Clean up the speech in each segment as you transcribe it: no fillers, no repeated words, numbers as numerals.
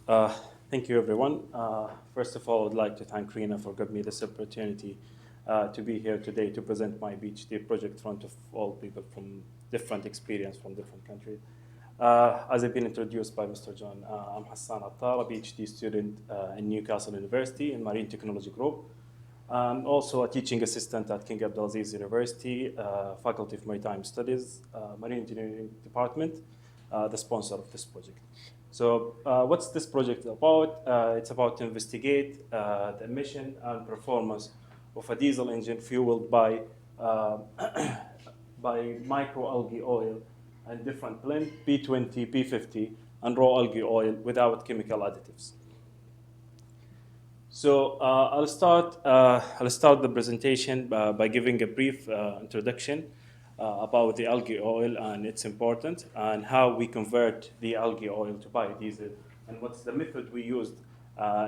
Uh, Thank you, everyone. First of all, I'd like to thank Rina for giving me this opportunity to be here today to present my PhD project in front of all people from different experience from different countries. As I've been introduced by Mr. John, I'm Hassan Attar, a PhD student in Newcastle University in Marine Technology Group. I'm also a teaching assistant at King Abdulaziz University, Faculty of Maritime Studies, Marine Engineering Department, the sponsor of this project. So what's this project about? It's about to investigate the emission and performance of a diesel engine fueled by, by microalgae oil and different blend, P20, P50, and raw algae oil without chemical additives. So I'll start the presentation by giving a brief introduction about the algae oil and its importance and how we convert the algae oil to biodiesel and what's the method we used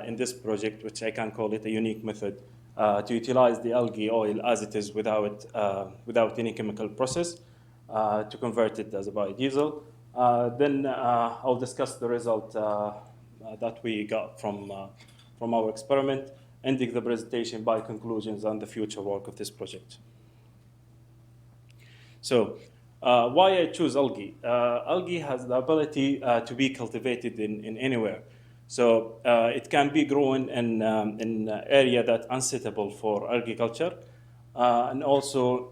in this project, which I can call it a unique method, to utilize the algae oil as it is without any chemical process to convert it as a biodiesel. Then I'll discuss the result that we got from our experiment, ending the presentation by conclusions on the future work of this project. So why I choose algae? Algae has the ability to be cultivated in anywhere. So it can be grown in an area that's unsuitable for agriculture, and also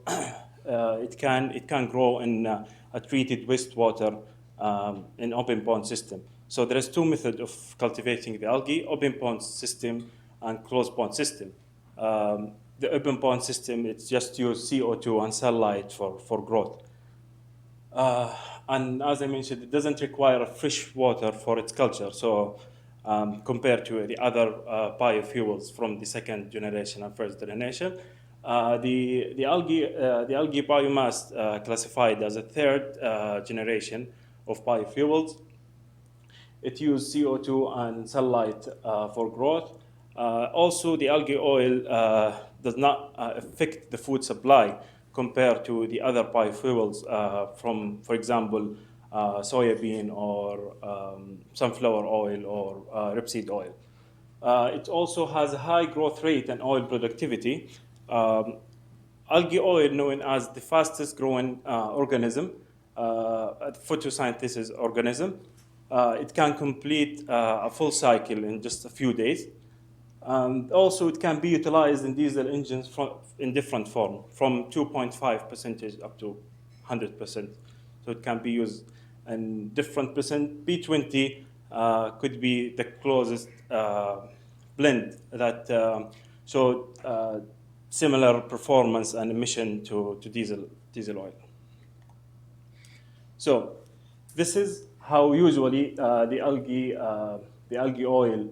it can grow in a treated wastewater in open pond system. So there is two methods of cultivating the algae: open pond system and closed pond system. The open pond system, it's just use CO2 and sunlight for growth. And as I mentioned, it doesn't require fresh water for its culture. So compared to the other biofuels from the second generation and first generation, the algae biomass classified as a third generation of biofuels. It uses CO2 and sunlight for growth. Also, the algae oil does not affect the food supply compared to the other biofuels from, for example, soybean or sunflower oil or rapeseed oil. It also has a high growth rate and oil productivity. Algae oil, known as the fastest growing organism, photosynthesis organism, it can complete a full cycle in just a few days. And also, it can be utilized in diesel engines in different form, from 2.5% up to 100%. So it can be used in different percent. P20 could be the closest blend that showed similar performance and emission to diesel oil. So this is how usually the algae oil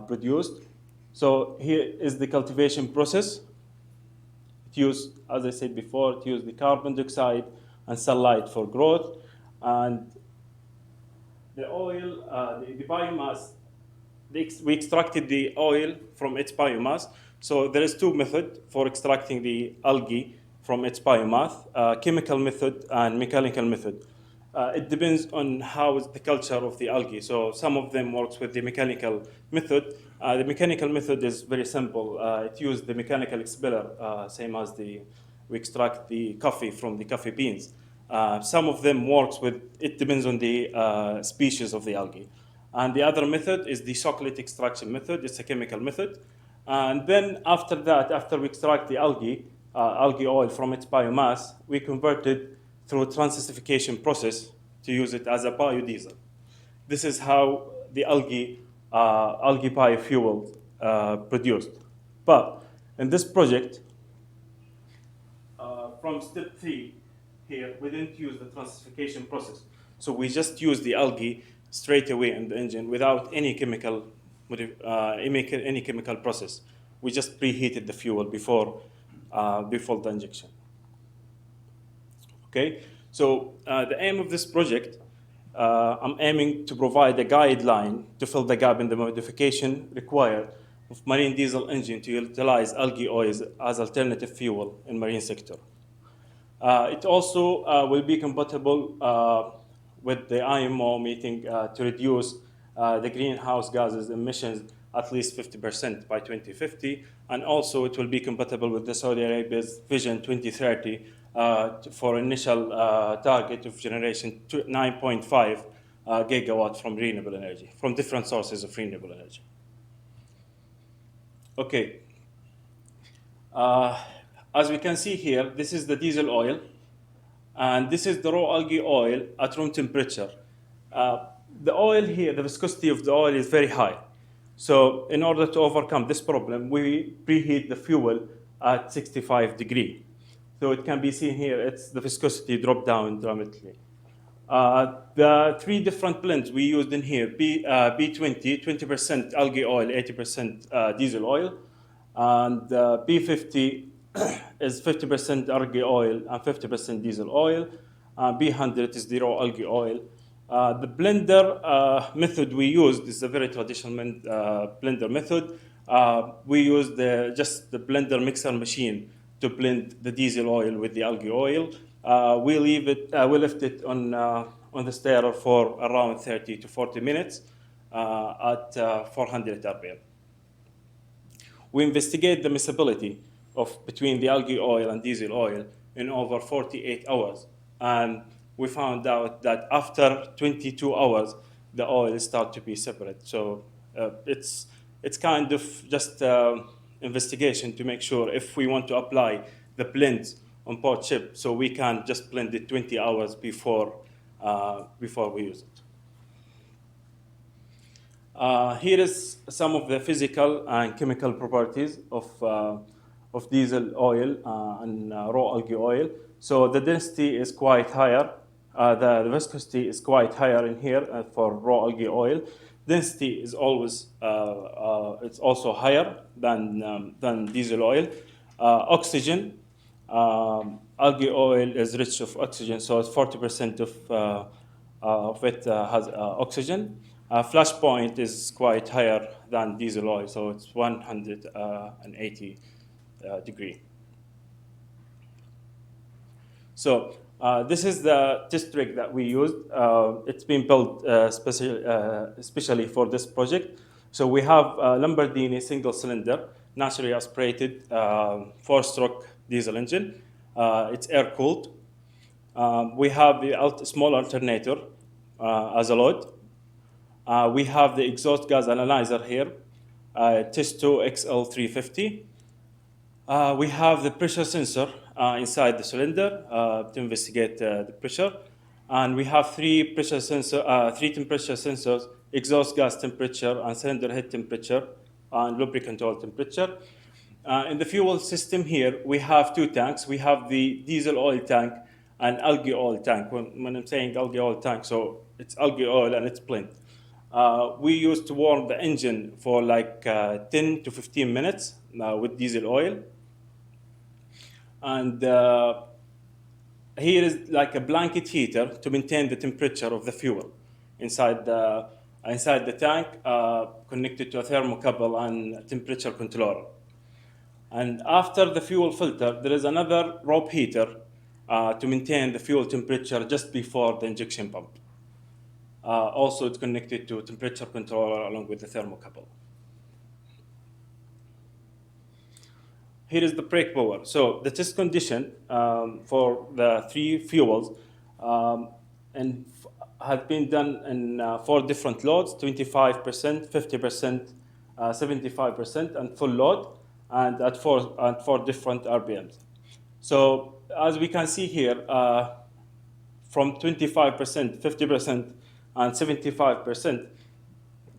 produced. So here is the cultivation process. It used, as I said before, it used the carbon dioxide and sunlight for growth. And the oil, the biomass, we extracted the oil from its biomass. So there is two methods for extracting the algae from its biomass, chemical method and mechanical method. It depends on how is the culture of the algae. So some of them works with the mechanical method. The mechanical method is very simple. It uses the mechanical expeller, same as we extract the coffee from the coffee beans. Some of them works with, it depends on the species of the algae. And the other method is the chocolate extraction method. It's a chemical method. And then after that, after we extract the algae oil from its biomass, we convert it through a transesterification process to use it as a biodiesel. This is how the algae biofuel produced. But in this project, from step 3 here, we didn't use the transesterification process. So we just used the algae straight away in the engine without any chemical process. We just preheated the fuel before the injection. Okay, so the aim of this project, I'm aiming to provide a guideline to fill the gap in the modification required of marine diesel engine to utilize algae oils as alternative fuel in marine sector. It also will be compatible with the IMO meeting to reduce the greenhouse gases emissions at least 50% by 2050, and also it will be compatible with the Saudi Arabia's Vision 2030 for initial target of generation 9.5 gigawatt from renewable energy, from different sources of renewable energy. Okay. As we can see here, this is the diesel oil, and this is the raw algae oil at room temperature. The oil here, the viscosity of the oil is very high. So in order to overcome this problem, we preheat the fuel at 65 degrees. So it can be seen here, it's the viscosity dropped down dramatically. The three different blends we used in here, B20, 20% algae oil, 80% diesel oil, and B50 is 50% algae oil and 50% diesel oil. B100 is the raw algae oil. The blender method we used is a very traditional blender method. We used just the blender mixer machine to blend the diesel oil with the algae oil. We left it on the stirrer for around 30 to 40 minutes at 400 RPM. We investigate the miscibility between the algae oil and diesel oil in over 48 hours. And we found out that after 22 hours, the oil starts to be separate. So it's kind of just investigation to make sure if we want to apply the blend on board ship, so we can just blend it 20 hours before we use it. Here is some of the physical and chemical properties of diesel oil and raw algae oil. So the density is quite higher. The viscosity is quite higher in here for raw algae oil. Density is always it's also higher than diesel oil. Oxygen, algae oil is rich of oxygen, so it's 40% of it has oxygen. Flash point is quite higher than diesel oil, so it's 180 degree. So this is the test rig that we used. It's been built especially for this project. So we have a Lamborghini single cylinder, naturally aspirated, 4-stroke diesel engine. It's air cooled. We have the small alternator as a load. We have the exhaust gas analyzer here, Testo XL350. We have the pressure sensor inside the cylinder to investigate the pressure. And we have three temperature sensors, exhaust gas temperature and cylinder head temperature and lubricant oil temperature. In the fuel system here, we have two tanks. We have the diesel oil tank and algae oil tank. When I'm saying algae oil tank, so it's algae oil and it's blend. We used to warm the engine for like 10 to 15 minutes with diesel oil. And here is like a blanket heater to maintain the temperature of the fuel inside the tank, connected to a thermocouple and temperature controller. And after the fuel filter, there is another rope heater to maintain the fuel temperature just before the injection pump. Also, it's connected to temperature controller along with the thermocouple. Here is the brake power. So the test condition for the three fuels had been done in 4 different loads, 25%, 50%, 75%, and full load, and at four different RPMs. So as we can see here, from 25%, 50%, and 75%,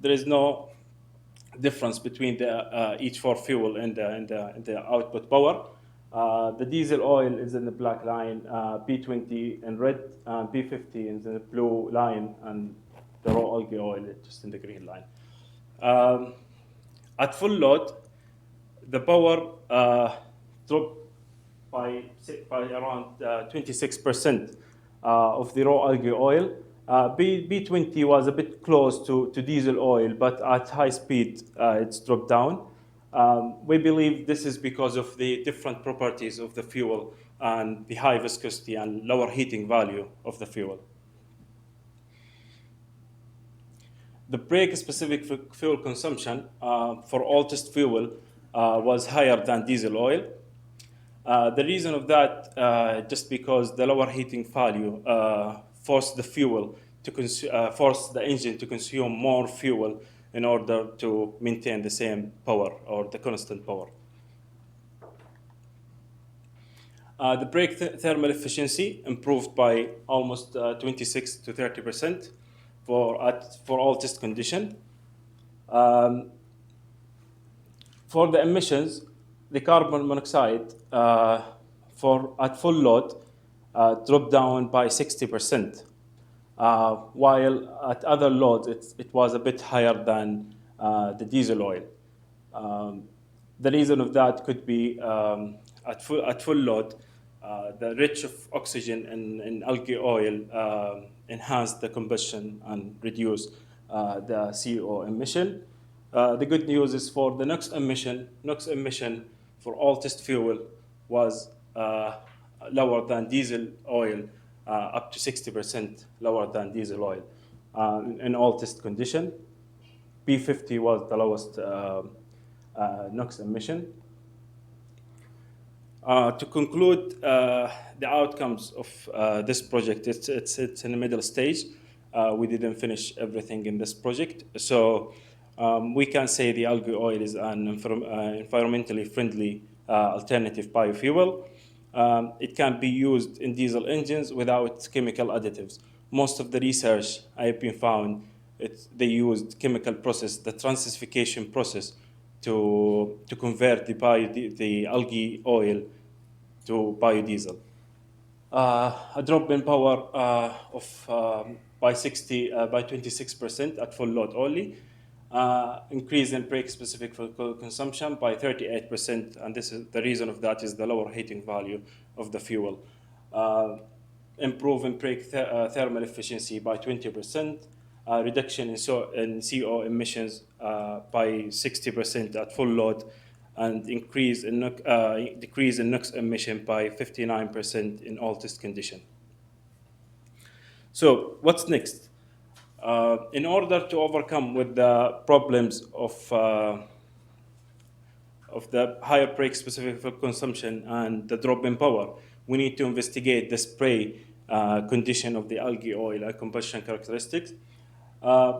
there is no difference between each 4 fuel and the output power. The diesel oil is in the black line, P20 in red, P50 in the blue line, and the raw algae oil is just in the green line. At full load, the power dropped by around 26% of the raw algae oil. B20 was a bit close to diesel oil, but at high speed, it's dropped down. We believe this is because of the different properties of the fuel and the high viscosity and lower heating value of the fuel. The brake-specific fuel consumption for all test fuel was higher than diesel oil. The reason of that, just because the lower heating value forced the fuel to forced the engine to consume more fuel in order to maintain the same power or the constant power. The brake thermal efficiency improved by almost 26 to 30% for all test conditions. For the emissions, the carbon monoxide at full load dropped down by 60%, while at other loads it was a bit higher than the diesel oil. The reason of that could be at full load, the rich of oxygen in algae oil enhanced the combustion and reduced the CO emission. The good news is for the NOx emission for all test fuel was lower than diesel oil, up to 60% lower than diesel oil in all test conditions. P50 was the lowest NOx emission. To conclude the outcomes of this project, it's in the middle stage. We didn't finish everything in this project. So we can say the algae oil is an environmentally friendly alternative biofuel. It can be used in diesel engines without chemical additives. Most of the research I have been found, they used chemical process, the transesterification process, to convert the algae oil to biodiesel. A drop in power by 26% at full load only. Increase in brake-specific fuel consumption by 38%, and this is the reason of that is the lower heating value of the fuel. Improve in brake thermal efficiency by 20%. Reduction in CO emissions by 60% at full load, and decrease in NOx emission by 59% in all test conditions. So what's next? In order to overcome with the problems of the higher brake-specific fuel consumption and the drop in power, we need to investigate the spray condition of the algae oil and combustion characteristics.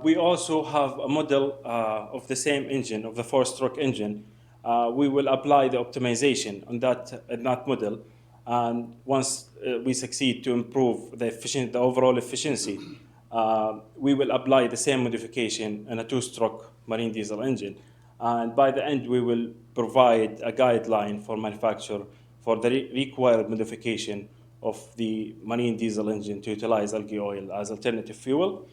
We also have a model of the same engine, of the four-stroke engine. We will apply the optimization on that model, and once we succeed to improve the overall efficiency, we will apply the same modification in a two-stroke marine diesel engine. And by the end, we will provide a guideline for manufacturer for the required modification of the marine diesel engine to utilize algae oil as alternative fuel.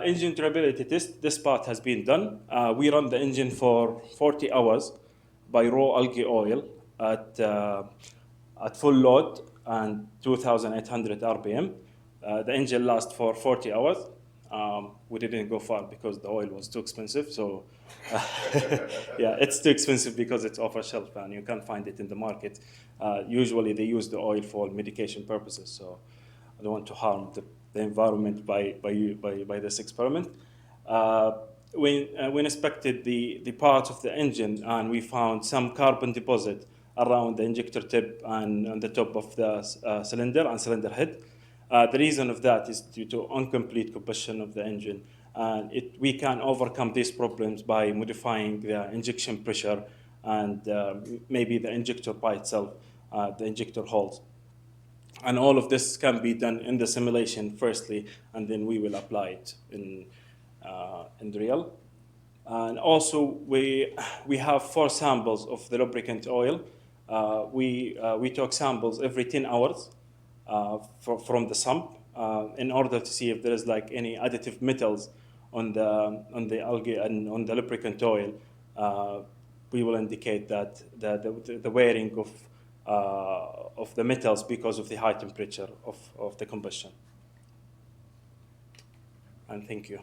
Engine durability test, this part has been done. We run the engine for 40 hours by raw algae oil at full load and 2,800 RPM. The engine lasts for 40 hours. We didn't go far because the oil was too expensive. So yeah, it's too expensive because it's off a shelf and you can't find it in the market. Usually they use the oil for medication purposes. So I don't want to harm the environment by this experiment. We inspected the parts of the engine, and we found some carbon deposit around the injector tip and on the top of the cylinder and cylinder head. The reason of that is due to incomplete combustion of the engine. And we can overcome these problems by modifying the injection pressure and maybe the injector by itself, the injector holes. And all of this can be done in the simulation firstly, and then we will apply it in the real. And also, we have 4 samples of the lubricant oil. We took samples every 10 hours from the sump in order to see if there is like any additive metals on the algae and on the lubricant oil. We will indicate that the wearing of the metals because of the high temperature of the combustion. And thank you.